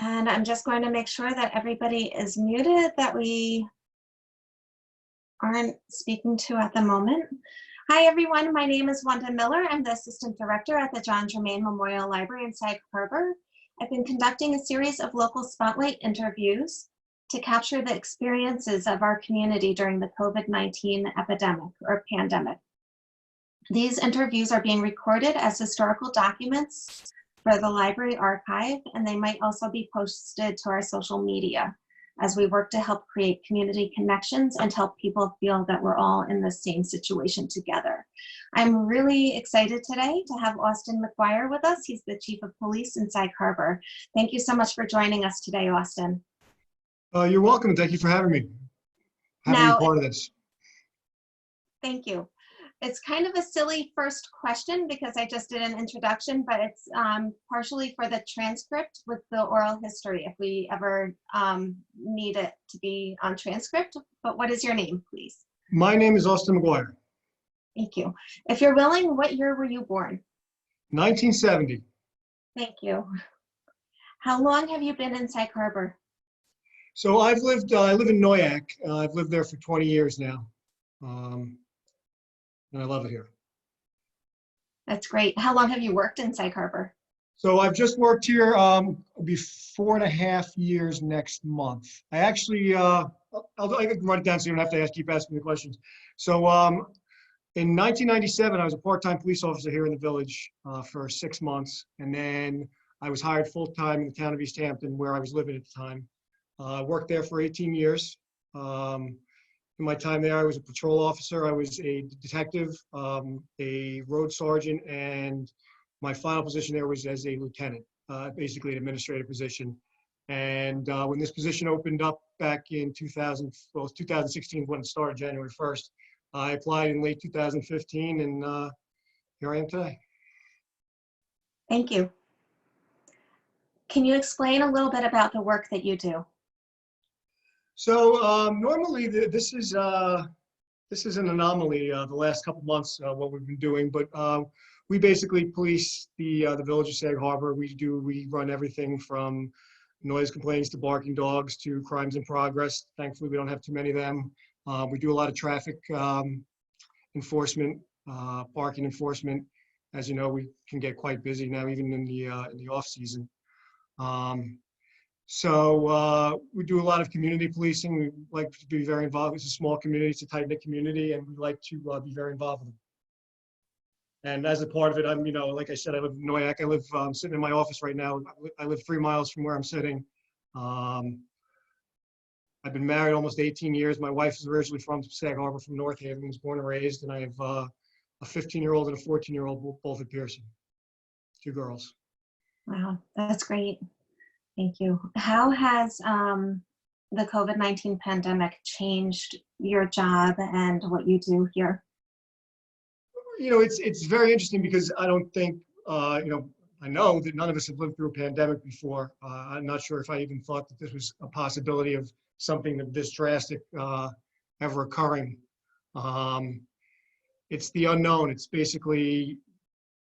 And I'm just going to make sure that everybody is muted that we aren't speaking to at the moment. Hi, everyone. My name is Wanda Miller. I'm the Assistant Director at the John Germain Memorial Library in Sag Harbor. I've been conducting a series of local spotlight interviews to capture the experiences of our community during the COVID-19 epidemic or pandemic. These interviews are being recorded as historical documents for the library archive, and they might also be posted to our social media as we work to help create community connections and help people feel that we're all in the same situation together. I'm really excited today to have Austin McGuire with us. He's the Chief of Police in Sag Harbor. Thank you so much for joining us today, Austin. You're welcome. Thank you for having me. Having me part of this. Thank you. It's kind of a silly first question because I just did an introduction, but it's partially for the transcript with the oral history if we ever need it to be on transcript. But what is your name, please? My name is Austin McGuire. Thank you. If you're willing, what year were you born? 1970. Thank you. How long have you been in Sag Harbor? So I live in Noyak. I've lived there for 20 years now. And I love it here. That's great. How long have you worked in Sag Harbor? So I've just worked here, it'll be 4.5 years next month. I actually, I can write it down so you don't have to keep asking me questions. So in 1997, I was a part-time police officer here in the village for 6 months. And then I was hired full-time in the town of East Hampton where I was living at the time. I worked there for 18 years. In my time there, I was a patrol officer, I was a detective, a road sergeant, and my final position there was as a lieutenant, basically an administrative position. And when this position opened up back in 2016 when it started, January 1st, I applied in late 2015, and here I am today. Thank you. Can you explain a little bit about the work that you do? So normally this is an anomaly the last couple months what we've been doing, but we basically police the village of Sag Harbor. We run everything from noise complaints to barking dogs to crimes in progress. Thankfully, we don't have too many of them. We do a lot of traffic enforcement, parking enforcement. As you know, we can get quite busy now, even in the off season. So we do a lot of community policing. We like to be very involved. It's a small community, it's a tight-knit community, and we like to be very involved with them. And as a part of it, I'm, like I said, I live in Noyak. I live sitting in my office right now. I live 3 miles from where I'm sitting. I've been married almost 18 years. My wife is originally from Sag Harbor, from North Haven, was born and raised, and I have a 15-year-old and a 14-year-old, both at Pearson, 2 girls. Wow, that's great. Thank you. How has the COVID-19 pandemic changed your job and what you do here? It's very interesting because I don't think, I know that none of us have lived through a pandemic before. I'm not sure if I even thought that this was a possibility of something of this drastic ever occurring. It's the unknown. It's basically,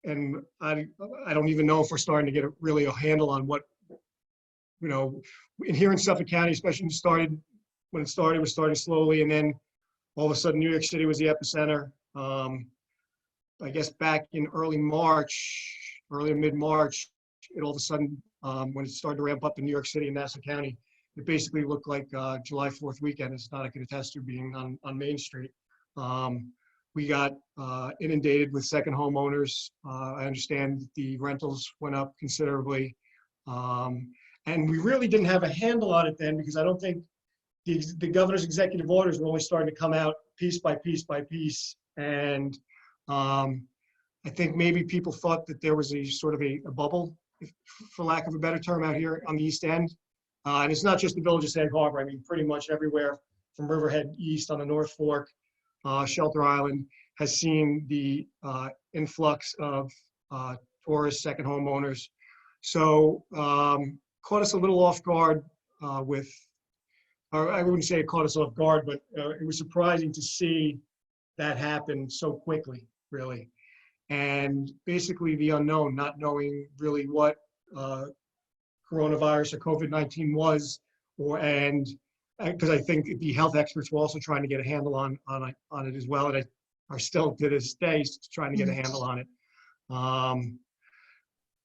and I don't even know if we're starting to get really a handle on what, here in Suffolk County, especially when it started, it was starting slowly, and then all of a sudden New York City was the epicenter. I guess back in early to mid-March, it all of a sudden, when it started to ramp up in New York City and Nassau County, it basically looked like July 4th weekend. It's not, I can attest to being on Main Street. We got inundated with second homeowners. I understand the rentals went up considerably. And we really didn't have a handle on it then because I don't think the governor's executive orders were only starting to come out piece by piece by piece. And I think maybe people thought that there was a sort of a bubble, for lack of a better term, out here on the East End. And it's not just the village of Sag Harbor. I mean, pretty much everywhere from Riverhead East on the North Fork, Shelter Island has seen the influx of tourists, second homeowners. So caught us a little off guard or I wouldn't say it caught us off guard, but it was surprising to see that happen so quickly, really. And basically the unknown, not knowing really what coronavirus or COVID-19 was, and because I think the health experts were also trying to get a handle on it as well, and I are still to this day trying to get a handle on it.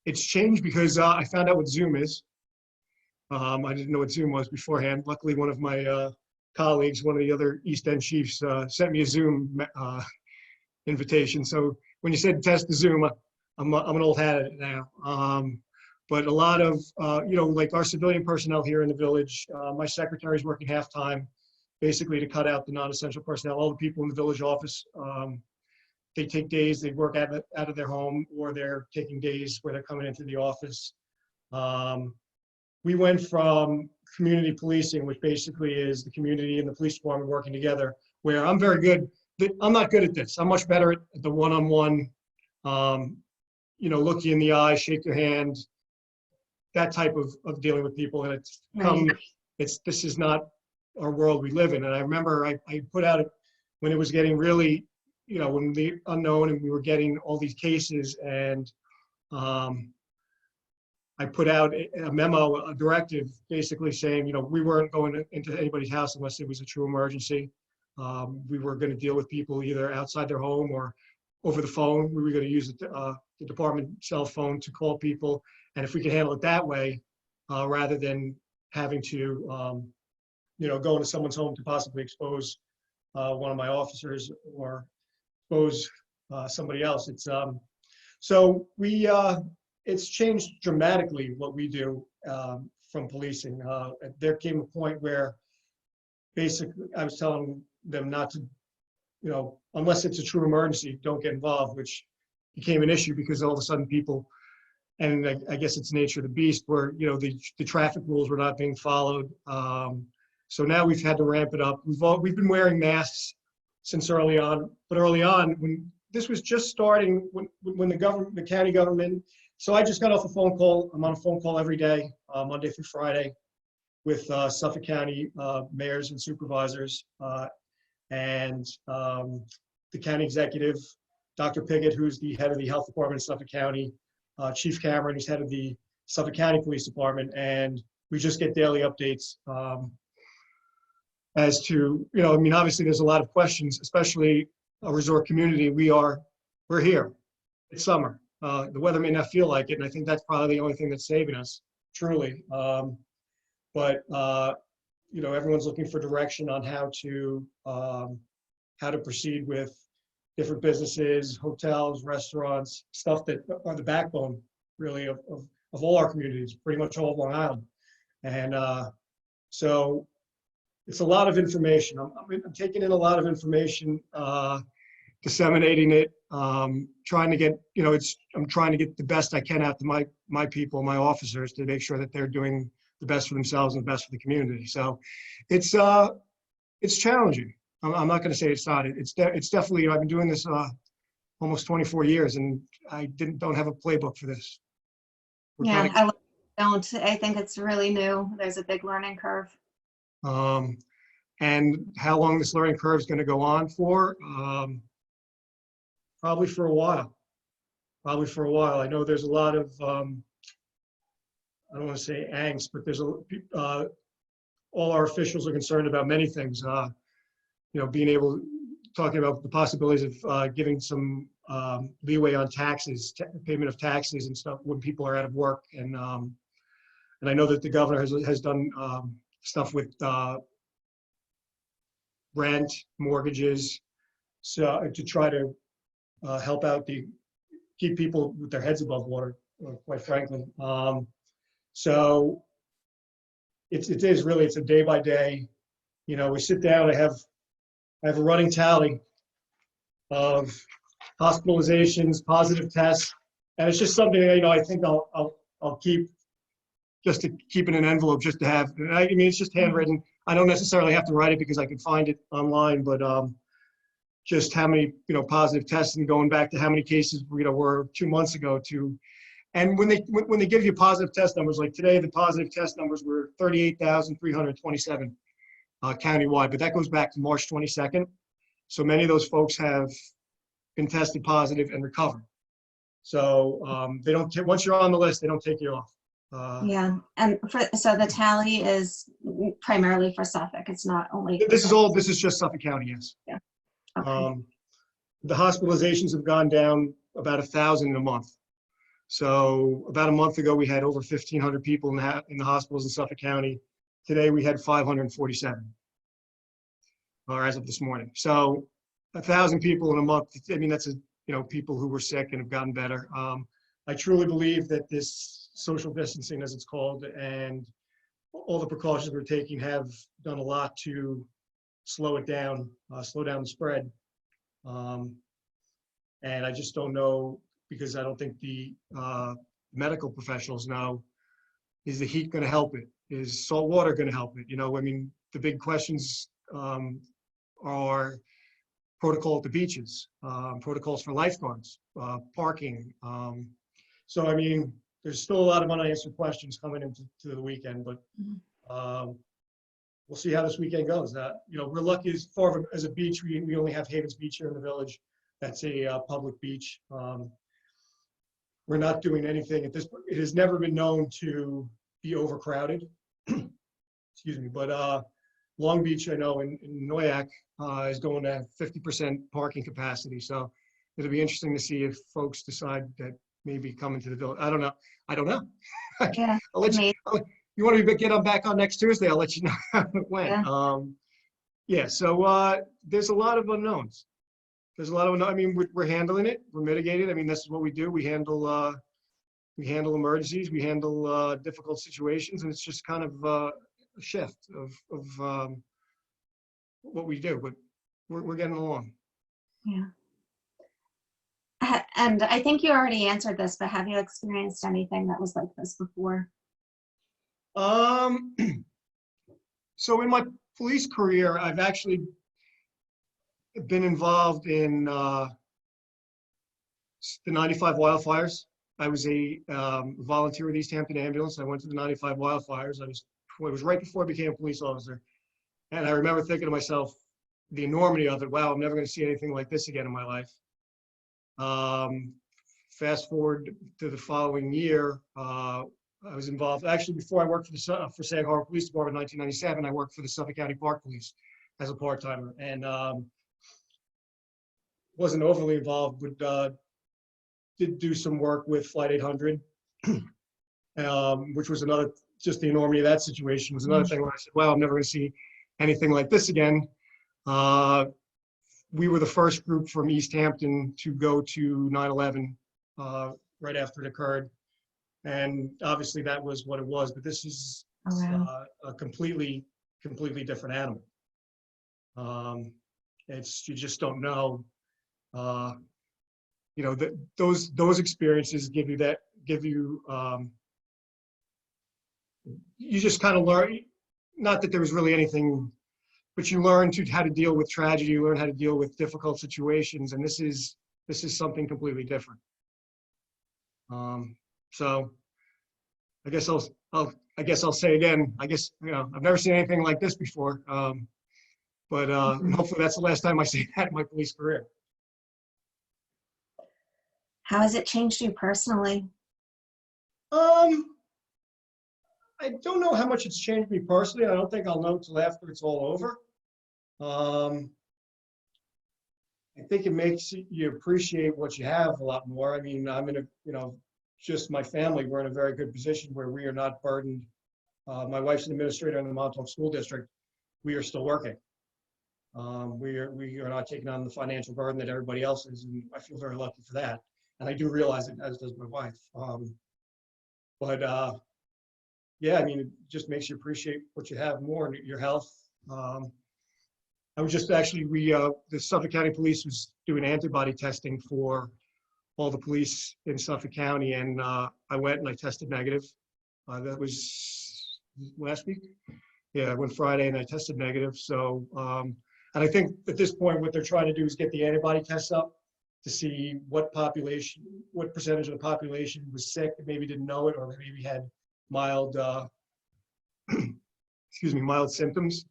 It's changed because I found out what Zoom is. I didn't know what Zoom was beforehand. Luckily, one of my colleagues, one of the other East End chiefs, sent me a Zoom invitation. So when you said test the Zoom, I'm an old hat at it now. But a lot of, like our civilian personnel here in the village, my secretary's working half-time, basically to cut out the non-essential personnel. All the people in the village office, they take days, they work out of their home, or they're taking days where they're coming into the office. We went from community policing, which basically is the community and the police department working together, where I'm very good. I'm not good at this. I'm much better at the one-on-one, look you in the eye, shake your hand, that type of dealing with people. And this is not our world we live in. And I remember I put out when it was getting really, when the unknown and we were getting all these cases, and I put out a memo, a directive, basically saying, we weren't going into anybody's house unless it was a true emergency. We were going to deal with people either outside their home or over the phone. We were going to use the department cell phone to call people. And if we could handle it that way, rather than having to, go into someone's home to possibly expose one of my officers or expose somebody else. It's changed dramatically what we do from policing. There came a point where basically I was telling them not to, unless it's a true emergency, don't get involved, which became an issue because all of a sudden people, and I guess it's the nature of the beast, where, the traffic rules were not being followed. So now we've had to ramp it up. We've been wearing masks since early on, but early on, when this was just starting, when the county government, so I just got off a phone call. I'm on a phone call every day, Monday through Friday, with Suffolk County mayors and supervisors, and the county executive, Dr. Piggott, who's the head of the health department in Suffolk County, Chief Cameron, who's head of the Suffolk County Police Department, and we just get daily updates as to, obviously there's a lot of questions, especially a resort community. We're here. It's summer. The weather may not feel like it, and I think that's probably the only thing that's saving us, truly. But everyone's looking for direction on how to proceed with different businesses, hotels, restaurants, stuff that are the backbone, really, of all our communities, pretty much all of Long Island. And so it's a lot of information. I'm taking in a lot of information, disseminating it, trying to get, I'm trying to get the best I can out to my people, my officers, to make sure that they're doing the best for themselves and the best for the community. So it's challenging. I'm not going to say it's not. It's definitely, I've been doing this almost 24 years, and I don't have a playbook for this. I don't. I think it's really new. There's a big learning curve. And how long this learning curve is going to go on for? Probably for a while. I know there's a lot of, I don't want to say angst, but there's all our officials are concerned about many things. Talking about the possibilities of giving some leeway on taxes, payment of taxes and stuff when people are out of work. And I know that the governor has done stuff with rent, mortgages, so to try to help out keep people with their heads above water, quite frankly. So it's a day by day. We sit down. I have a running tally of hospitalizations, positive tests, and it's just something that, I think I'll keep, just to keep in an envelope, just to have. It's just handwritten. I don't necessarily have to write it because I can find it online, but just how many positive tests, and going back to how many cases were 2 months ago to. And when they give you positive test numbers, like today, the positive test numbers were 38,327 countywide, but that goes back to March 22nd. So many of those folks have been tested positive and recovered. So they don't once you're on the list, they don't take you off. Yeah, and so the tally is primarily for Suffolk. It's not only. This is just Suffolk County, yes. Yeah. Okay. The hospitalizations have gone down about 1,000 in a month. So about a month ago, we had over 1,500 people in the hospitals in Suffolk County. Today, we had 547, or as of this morning. So 1,000 people in a month. I mean, that's people who were sick and have gotten better. I truly believe that this social distancing, as it's called, and all the precautions we're taking have done a lot to slow it down, slow down the spread. And I just don't know, because I don't think the medical professionals know, is the heat going to help it? Is salt water going to help it? I mean, the big questions are protocol at the beaches, protocols for lifeguards, parking. So, I mean, there's still a lot of unanswered questions coming into the weekend, but we'll see how this weekend goes. We're lucky as far as a beach. We only have Havens Beach here in the village. That's a public beach. We're not doing anything at this point. It has never been known to be overcrowded. Excuse me, but Long Beach, I know in Noyak is going to 50% parking capacity. So it'll be interesting to see if folks decide that maybe coming to the village. I don't know. Yeah. I'll let you. You want to get back on next Tuesday? I'll let you know how it went. Yeah. So there's a lot of unknowns. I mean, we're handling it. We're mitigating. I mean, this is what we do. We handle emergencies. We handle difficult situations, and it's just kind of a shift of what we do. But we're getting along. Yeah. And I think you already answered this, but have you experienced anything that was like this before? So in my police career, I've actually been involved in the 95 wildfires. I was a volunteer with East Hampton Ambulance. I went to the 95 wildfires. It was right before I became a police officer. And I remember thinking to myself, the enormity of it. Wow, I'm never going to see anything like this again in my life. Fast forward to the following year, I was involved. Actually, before I worked for Sag Harbor Police Department in 1997, I worked for the Suffolk County Park Police as a part-timer, and wasn't overly involved, but did do some work with Flight 800, which was another, just the enormity of that situation was another thing where I said, wow, I'm never going to see anything like this again. We were the first group from East Hampton to go to 9/11 right after it occurred. And obviously that was what it was, but this is a completely different animal. You just don't know. Those experiences give you you just kind of learn, not that there was really anything, but you learn how to deal with tragedy, you learn how to deal with difficult situations, and this is something completely different. So I guess I'll say again, I've never seen anything like this before. But hopefully that's the last time I see that in my police career. How has it changed you personally? I don't know how much it's changed me personally. I don't think I'll know until after it's all over. I think it makes you appreciate what you have a lot more. I mean, I'm in just my family, we're in a very good position where we are not burdened. My wife's an administrator in the Montauk School District. We are still working. We are not taking on the financial burden that everybody else is, and I feel very lucky for that. And I do realize it, as does my wife. Yeah, I mean, it just makes you appreciate what you have more, your health. I was just actually, the Suffolk County Police was doing antibody testing for all the police in Suffolk County, and I went and I tested negative. That was last week. Yeah, I went Friday and I tested negative. So, and I think at this point, what they're trying to do is get the antibody tests up to see what percentage of the population was sick and maybe didn't know it, or maybe had mild, mild symptoms.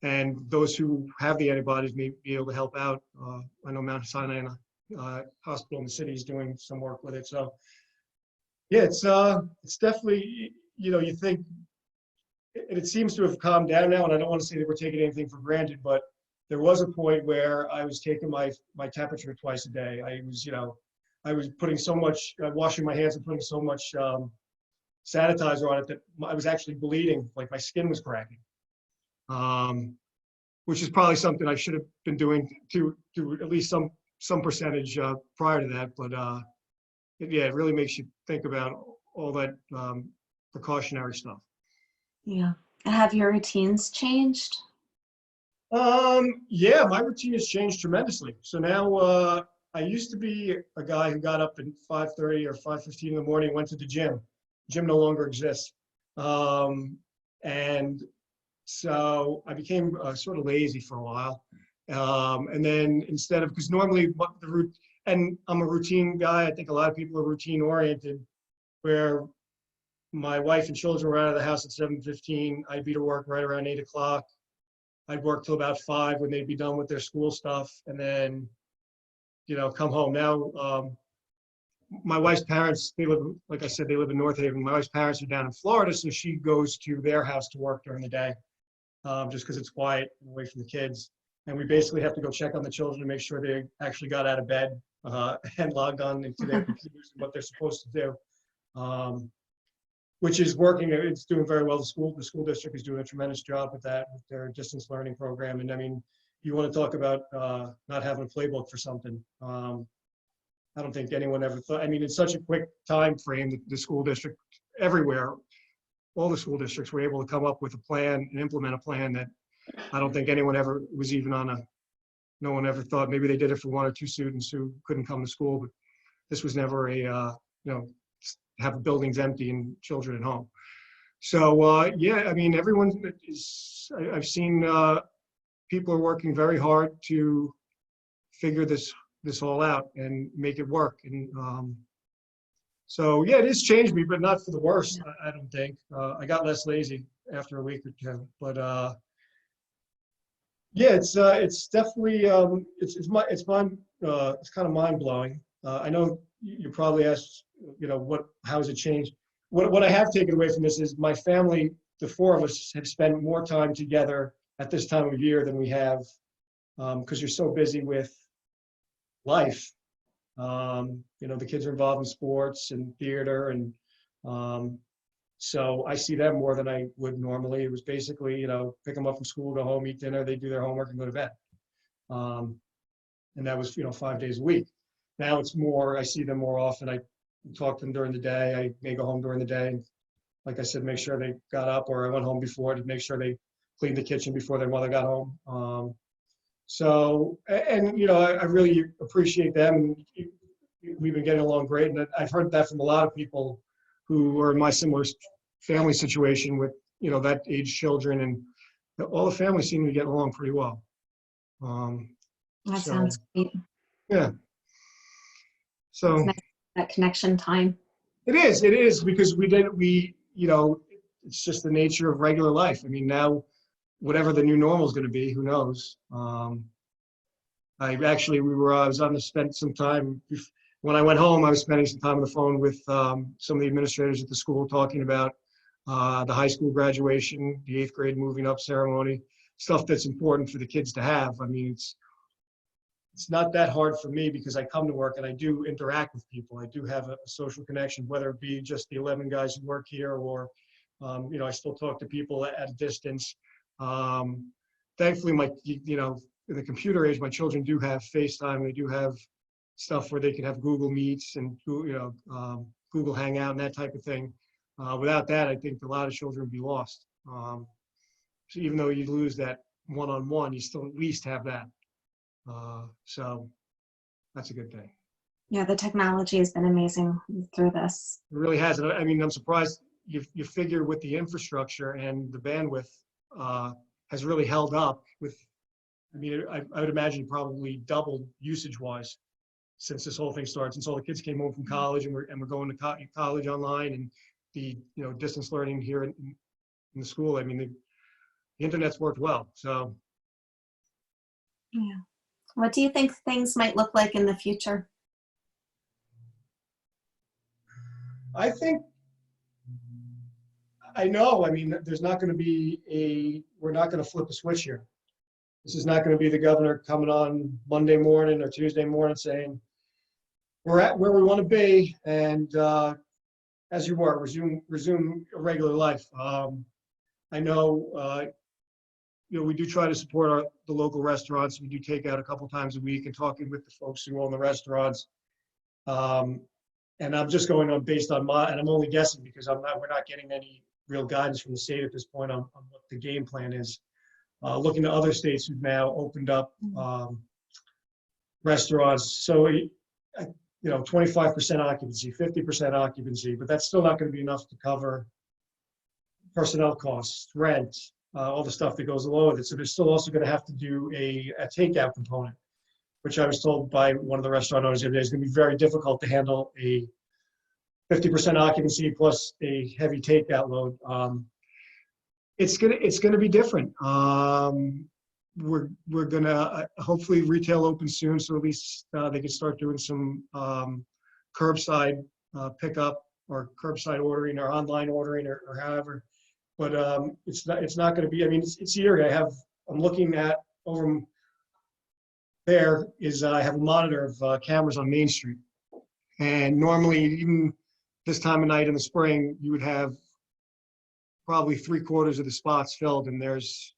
And those who have the antibodies may be able to help out. I know Mount Sinai Hospital in the city is doing some work with it. So Yeah, it's definitely, you think, and it seems to have calmed down now, and I don't want to say that we're taking anything for granted, but there was a point where I was taking my temperature twice a day. I was putting so much, washing my hands and putting so much sanitizer on it that I was actually bleeding, like my skin was cracking. Which is probably something I should have been doing to at least some percentage prior to that. But yeah, it really makes you think about all that precautionary stuff. Yeah. Have your routines changed? Yeah, my routine has changed tremendously. So now I used to be a guy who got up at 5:30 or 5:15 in the morning, went to the gym. Gym no longer exists. And so I became sort of lazy for a while. And then instead of, because normally what the route, and I'm a routine guy, I think a lot of people are routine oriented, where my wife and children were out of the house at 7:15. I'd be to work right around 8 o'clock. I'd work till about 5 when they'd be done with their school stuff, and then, come home. Now, my wife's parents, they live, like I said, they live in North Haven. My wife's parents are down in Florida, so she goes to their house to work during the day. Just because it's quiet and away from the kids. And we basically have to go check on the children to make sure they actually got out of bed and logged on into their computers and what they're supposed to do, which is working. It's doing very well. The school district is doing a tremendous job with that, with their distance learning program. And I mean, you want to talk about not having a playbook for something. I don't think anyone ever thought, I mean, in such a quick time frame, the school district everywhere, all the school districts were able to come up with a plan and implement a plan that I don't think anyone ever was even no one ever thought. Maybe they did it for 1 or 2 students who couldn't come to school, but this was never have buildings empty and children at home. So yeah, I mean, I've seen people are working very hard to figure this all out and make it work. And so yeah, it has changed me, but not for the worse. I don't think. I got less lazy after a week or two, but yeah, it's definitely it's kind of mind blowing. I know you probably asked, how has it changed? What I have taken away from this is my family, the 4 of us, have spent more time together at this time of year than we have, because you're so busy with life. The kids are involved in sports and theater, and so I see them more than I would normally. It was basically, pick them up from school, go home, eat dinner, they do their homework and go to bed. And that was, 5 days a week. Now it's more, I see them more often. I talk to them during the day. I may go home during the day. And like I said, make sure they got up, or I went home before to make sure they cleaned the kitchen before their mother got home. I really appreciate them. We've been getting along great. And I've heard that from a lot of people who are in my similar family situation with, that age children, and all the families seem to get along pretty well. That sounds great. Yeah. So It's nice, that connection time. it is because it's just the nature of regular life. I mean, now, whatever the new normal is going to be, who knows? I was on to spend some time. When I went home, I was spending some time on the phone with some of the administrators at the school, talking about the high school graduation, the 8th grade moving up ceremony, stuff that's important for the kids to have. I mean, it's not that hard for me because I come to work and I do interact with people. I do have a social connection, whether it be just the 11 guys who work here, or I still talk to people at a distance. Thankfully, in the computer age, my children do have FaceTime. They do have stuff where they can have Google Meets and Google Hangout and that type of thing. Without that, I think a lot of children would be lost. So even though you lose that one-on-one, you still at least have that. So that's a good thing. Yeah, the technology has been amazing through this. It really has. I mean, I'm surprised you figure with the infrastructure and the bandwidth has really held up with. I mean, I would imagine probably doubled usage-wise since this whole thing started. Since all the kids came home from college and we're going to college online, and the distance learning here in the school. I mean, the internet's worked well. So yeah. What do you think things might look like in the future? I think, I know, I mean, there's not going to be we're not going to flip a switch here. This is not going to be the governor coming on Monday morning or Tuesday morning saying, we're at where we want to be, and as you were, resume a regular life. I know, we do try to support the local restaurants. We do take out a couple times a week and talking with the folks who own the restaurants. And I'm just going on based on and I'm only guessing because we're not getting any real guidance from the state at this point on what the game plan is. Looking to other states who've now opened up restaurants. So, 25% occupancy, 50% occupancy, but that's still not going to be enough to cover personnel costs, rent, all the stuff that goes along with it. So they're still also going to have to do a takeout component, which I was told by one of the restaurant owners the other day is going to be very difficult to handle a 50% occupancy plus a heavy takeout load. It's gonna be different. We're gonna hopefully retail opens soon, so at least they can start doing some curbside pickup or curbside ordering or online ordering or however. But it's not going to be. I mean, it's eerie. I'm looking at over there is I have a monitor of cameras on Main Street, and normally even this time of night in the spring you would have probably 3/4 of the spots filled, and there's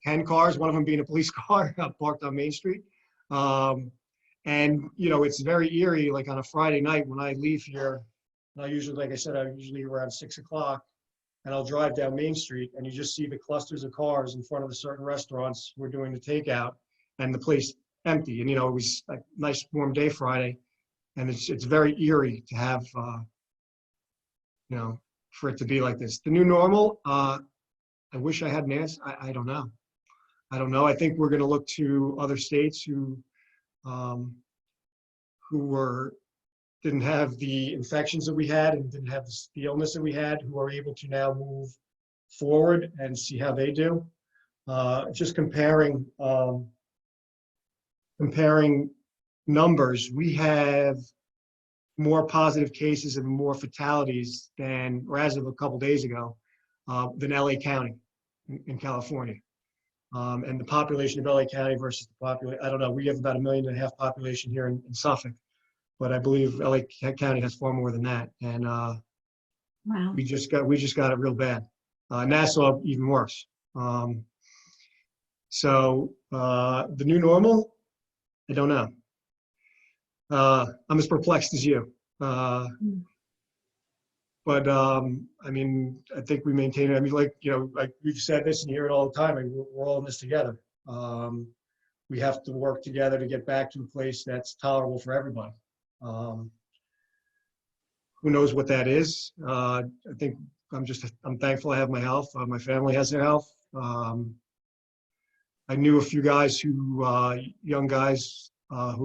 10 cars, one of them being a police car, parked on Main Street. And, it's very eerie, like on a Friday night when I leave here, and I usually, like I said, I usually around 6 o'clock, and I'll drive down Main Street, and you just see the clusters of cars in front of the certain restaurants we're doing the takeout, and the place empty. And, it was a nice warm day Friday, and it's very eerie to have, for it to be like this. The new normal, I wish I had an answer. I don't know. I think we're going to look to other states who didn't have the infections that we had and didn't have the illness that we had, who are able to now move forward and see how they do. Just comparing numbers, we have more positive cases and more fatalities or as of a couple days ago, than LA County in California. And the population of LA County versus the population, I don't know, we have about 1.5 million population here in Suffolk, but I believe LA County has far more than that. And Wow. we just got it real bad. Nassau even worse. So the new normal, I don't know. I'm as perplexed as you. But I mean, I think we maintain it. I mean, like we've said this and hear it all the time. I mean, we're all in this together. We have to work together to get back to a place that's tolerable for everybody. Who knows what that is? I think I'm thankful I have my health. My family has their health. I knew a few guys young guys, a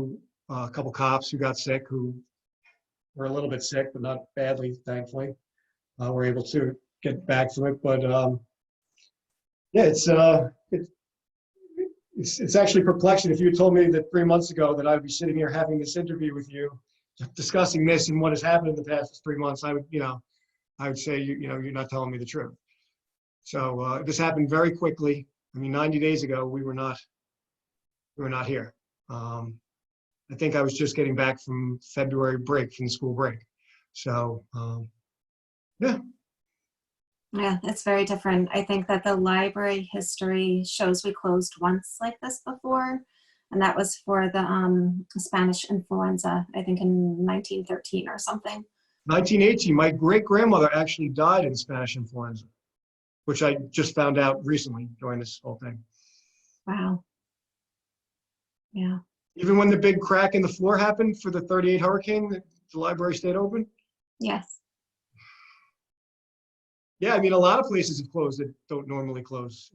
couple cops who got sick, who were a little bit sick, but not badly, thankfully. We're able to get back to it, but yeah, it's actually perplexing. If you had told me that 3 months ago that I'd be sitting here having this interview with you, discussing this and what has happened in the past 3 months, I would say you're not telling me the truth. So this happened very quickly. I mean, 90 days ago we were not here. I think I was just getting back from February break, from school break. So, yeah. Yeah, it's very different. I think that the library history shows we closed once like this before, and that was for the Spanish influenza, I think in 1913 or something. 1918, my great-grandmother actually died in Spanish influenza, which I just found out recently during this whole thing. Wow. Yeah. Even when the big crack in the floor happened for the 38 hurricane, the library stayed open? Yes. Yeah, I mean, a lot of places have closed that don't normally close.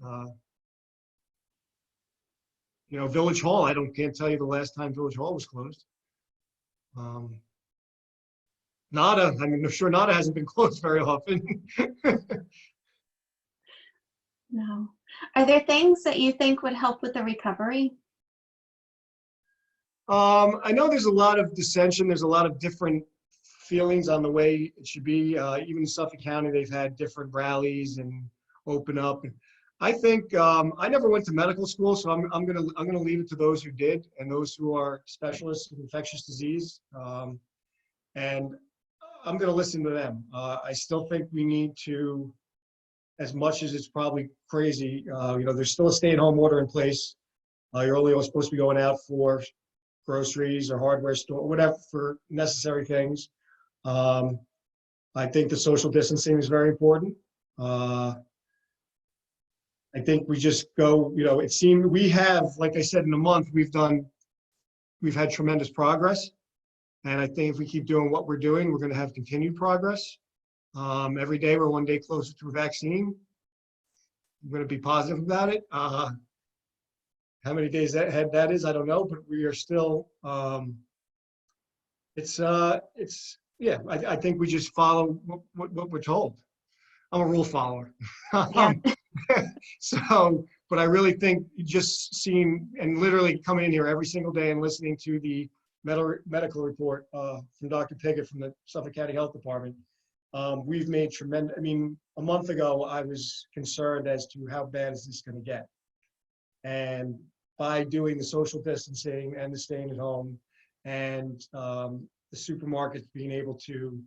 Village Hall, can't tell you the last time Village Hall was closed. Nada, I mean, I'm sure Nada hasn't been closed very often. No. Are there things that you think would help with the recovery? I know there's a lot of dissension. There's a lot of different feelings on the way it should be. Even in Suffolk County, they've had different rallies and open up. I think I never went to medical school, so I'm gonna leave it to those who did and those who are specialists in infectious disease. And I'm gonna listen to them. I still think we need to, as much as it's probably crazy, there's still a stay-at-home order in place. You're only supposed to be going out for groceries or hardware store, whatever, for necessary things. I think the social distancing is very important. I think we just go, it seemed we have, like I said, in a month, we've had tremendous progress. And I think if we keep doing what we're doing, we're going to have continued progress. Every day, we're one day closer to a vaccine. I'm going to be positive about it. How many days ahead that is, I don't know, but we are still, yeah, I think we just follow what we're told. I'm a rule follower. Yeah. So, but I really think just seeing and literally coming in here every single day and listening to the medical report from Dr. Piggott from the Suffolk County Health Department, we've made tremendous, I mean, a month ago, I was concerned as to how bad is this going to get. And by doing the social distancing and the staying at home and the supermarkets being able to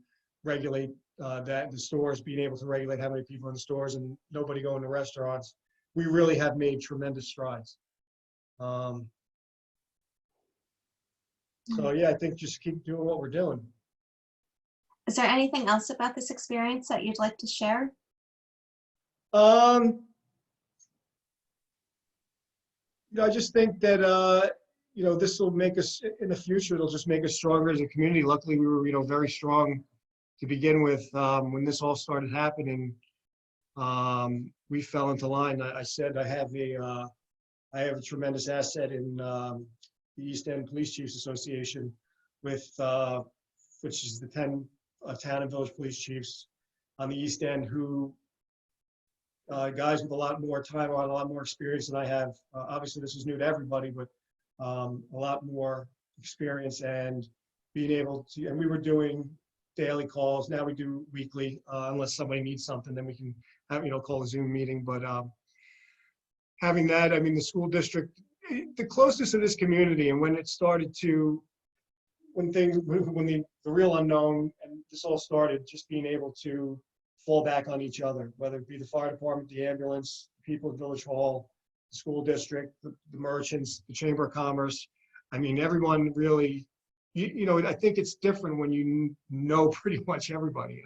regulate that, the stores being able to regulate how many people in the stores and nobody going to restaurants, we really have made tremendous strides. So yeah, I think just keep doing what we're doing. Is there anything else about this experience that you'd like to share? I just think that this will make us in the future. It'll just make us stronger as a community. Luckily, we were very strong to begin with when this all started happening. We fell into line. I said I have a tremendous asset in the East End Police Chiefs Association, which is the 10 town and village police chiefs on the East End, who guys with a lot more time on, a lot more experience than I have. Obviously, this is new to everybody, but a lot more experience and being able to. And we were doing daily calls. Now we do weekly, unless somebody needs something, then we can have, call a Zoom meeting. But having that, I mean, the school district, the closest to this community, and when it started to, when the real unknown and this all started, just being able to fall back on each other, whether it be the fire department, the ambulance, people at Village Hall, the school district, the merchants, the Chamber of Commerce. I mean, everyone really, I think it's different when you know pretty much everybody,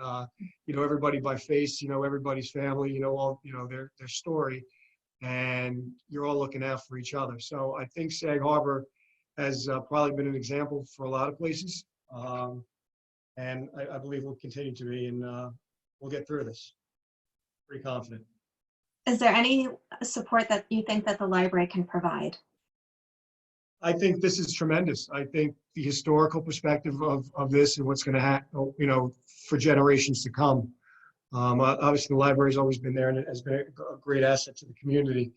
everybody by face, everybody's family, all, their story, and you're all looking out for each other. So I think Sag Harbor has probably been an example for a lot of places. And I believe we'll continue to be, and we'll get through this. Pretty confident. Is there any support that you think that the library can provide? I think this is tremendous. I think the historical perspective of this and what's going to happen, for generations to come. Obviously, the library's always been there and it has been a great asset to the community.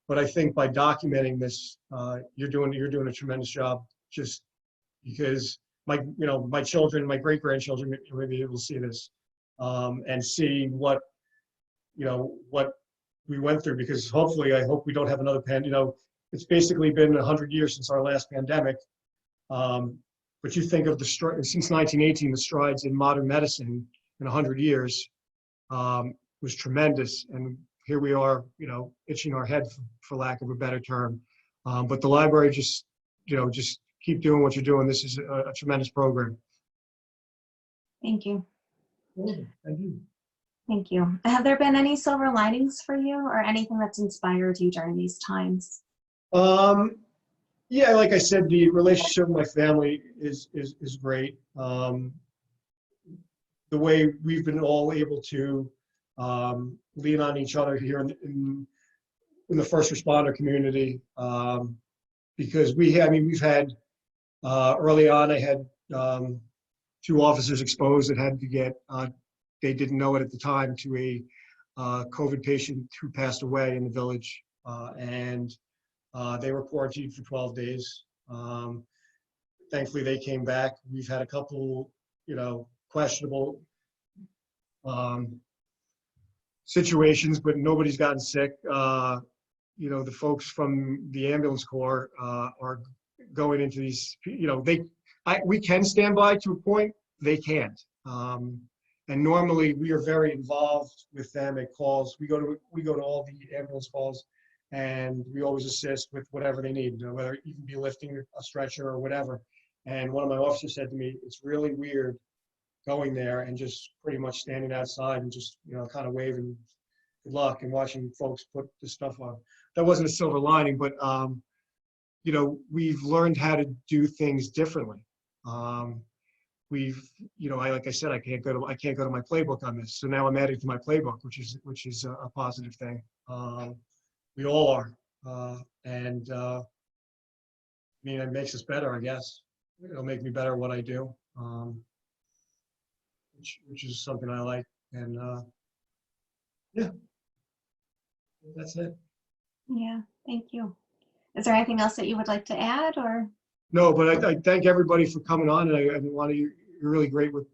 But I think by documenting this, you're doing a tremendous job. Just because my children, my great grandchildren, may be able to see this and see what we went through. Because hopefully, I hope we don't have another pandemic. It's basically been 100 years since our last pandemic. But you think of since 1918, the strides in modern medicine in 100 years was tremendous. And here we are, itching our head for lack of a better term. But the library just keep doing what you're doing. This is a tremendous program. Thank you. Thank you. Thank you. Have there been any silver linings for you or anything that's inspired you during these times? Yeah, like I said, the relationship with my family is great. The way we've been all able to lean on each other here in the first responder community, because we've had early on, I had 2 officers exposed that had to get, they didn't know it at the time, to a COVID patient who passed away in the village, and they were quarantined for 12 days. thankfully they came back. We've had a couple, questionable situations, but nobody's gotten sick. The folks from the ambulance corps are going into these, we can stand by to a point, they can't. And normally we are very involved with them at calls. We go to all the ambulance calls, and we always assist with whatever they need, whether it even be lifting a stretcher or whatever. And one of my officers said to me, it's really weird going there and just pretty much standing outside and just, kind of waving good luck and watching folks put the stuff on. That wasn't a silver lining, but, we've learned how to do things differently. Like I said, I can't go to my playbook on this. So now I'm adding to my playbook, which is a positive thing. We all are. It makes us better, I guess. It'll make me better at what I do, which is something I like. And yeah, that's it. Yeah, thank you. Is there anything else that you would like to add, or? No, but I thank everybody for coming on, and you're really great with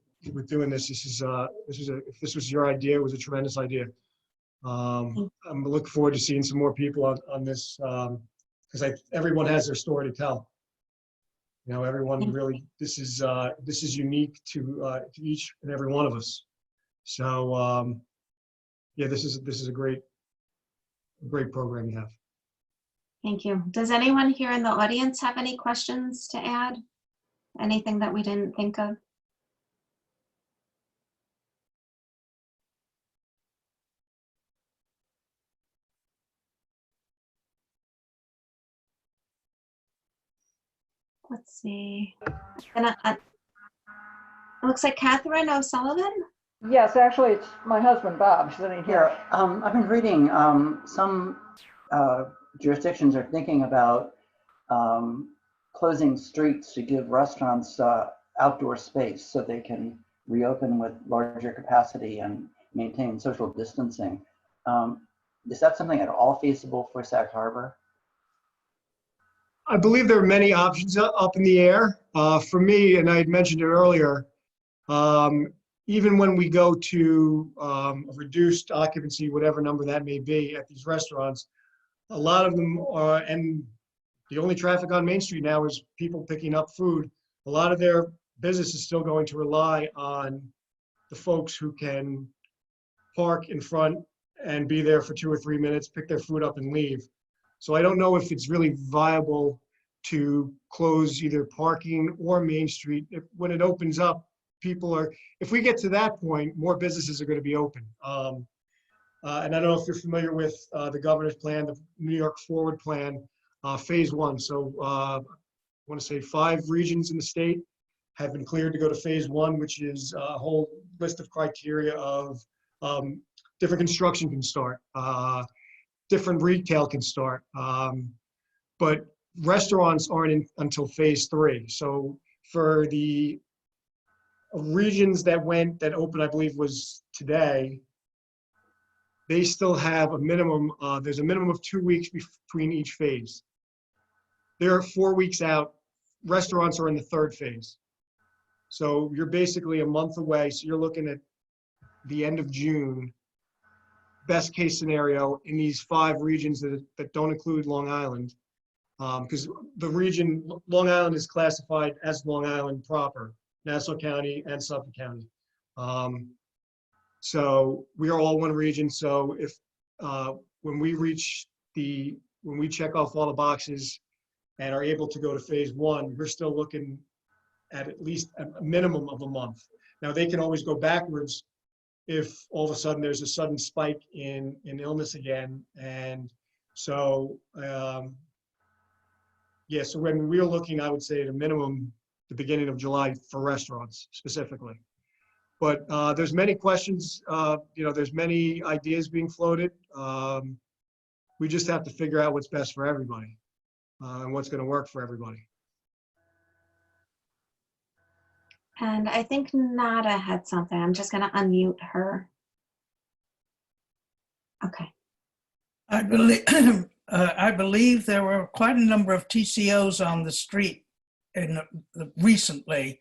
doing this. If this was your idea, it was a tremendous idea. I'm looking forward to seeing some more people on this, because everyone has their story to tell. Everyone really, this is unique to each and every one of us. So yeah, this is a great program you have. Thank you. Does anyone here in the audience have any questions to add? Anything that we didn't think of? Let's see. It looks like Catherine O'Sullivan. Yes, actually, it's my husband, Bob, sitting here. I've been reading some jurisdictions are thinking about closing streets to give restaurants outdoor space so they can reopen with larger capacity and maintain social distancing. Is that something at all feasible for Sag Harbor? I believe there are many options up in the air. For me, and I had mentioned it earlier, even when we go to a reduced occupancy, whatever number that may be at these restaurants, a lot of them are, and the only traffic on Main Street now is people picking up food. A lot of their business is still going to rely on the folks who can park in front and be there for 2 or 3 minutes, pick their food up and leave. So I don't know if it's really viable to close either parking or Main Street. When it opens up, if we get to that point, more businesses are going to be open. And I don't know if you're familiar with the governor's plan, the New York Forward Plan, phase 1. So I want to say 5 regions in the state have been cleared to go to phase 1, which is a whole list of criteria of different construction can start, different retail can start, but restaurants aren't until phase 3. So for the regions that opened, I believe was today, they still have a minimum, there's a minimum of 2 weeks between each phase. They're 4 weeks out. Restaurants are in the 3rd phase. So you're basically a month away. So you're looking at the end of June, best case scenario, in these 5 regions that don't include Long Island. Because the region, Long Island is classified as Long Island proper, Nassau County and Suffolk County. So we are all one region. So if when we check off all the boxes and are able to go to phase 1, we're still looking at least a minimum of a month. Now they can always go backwards if all of a sudden there's a sudden spike in illness again. And so, yeah, so when we were looking, I would say at a minimum, the beginning of July for restaurants specifically. But there's many questions, there's many ideas being floated. We just have to figure out what's best for everybody and what's going to work for everybody. And I think Nada had something. I'm just going to unmute her. Okay. I believe there were quite a number of TCOs on the street recently.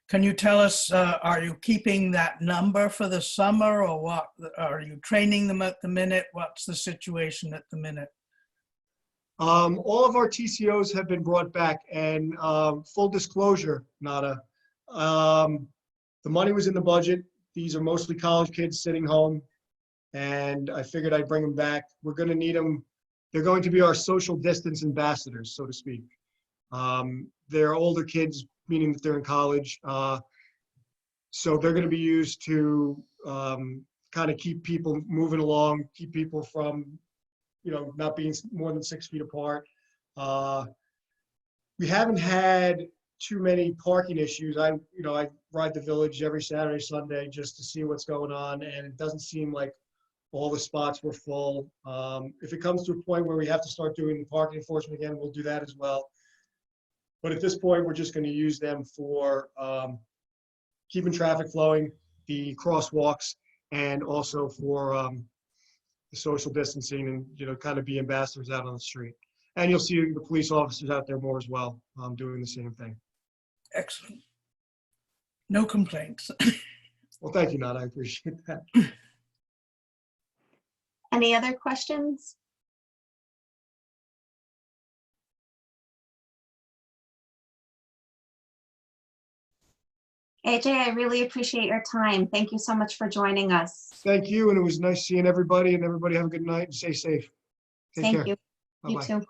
Can you tell us, are you keeping that number for the summer, or what? Are you training them at the minute? What's the situation at the minute? All of our TCOs have been brought back, and full disclosure, Nada, the money was in the budget. These are mostly college kids sitting home, and I figured I'd bring them back. We're going to need them. They're going to be our social distance ambassadors, so to speak. They're older kids, meaning that they're in college. So they're going to be used to kind of keep people moving along, keep people from, not being more than 6 feet apart. We haven't had too many parking issues. I ride the village every Saturday, Sunday just to see what's going on, and it doesn't seem like all the spots were full. If it comes to a point where we have to start doing the parking enforcement again, we'll do that as well. But at this point, we're just going to use them for keeping traffic flowing, the crosswalks, and also for the social distancing, and kind of be ambassadors out on the street. And you'll see the police officers out there more as well, doing the same thing. Excellent. No complaints. Well, thank you, Nat. I appreciate that. Any other questions? AJ, I really appreciate your time. Thank you so much for joining us. Thank you, and it was nice seeing everybody, and everybody have a good night and stay safe. Take Thank care. you. You Bye-bye. too.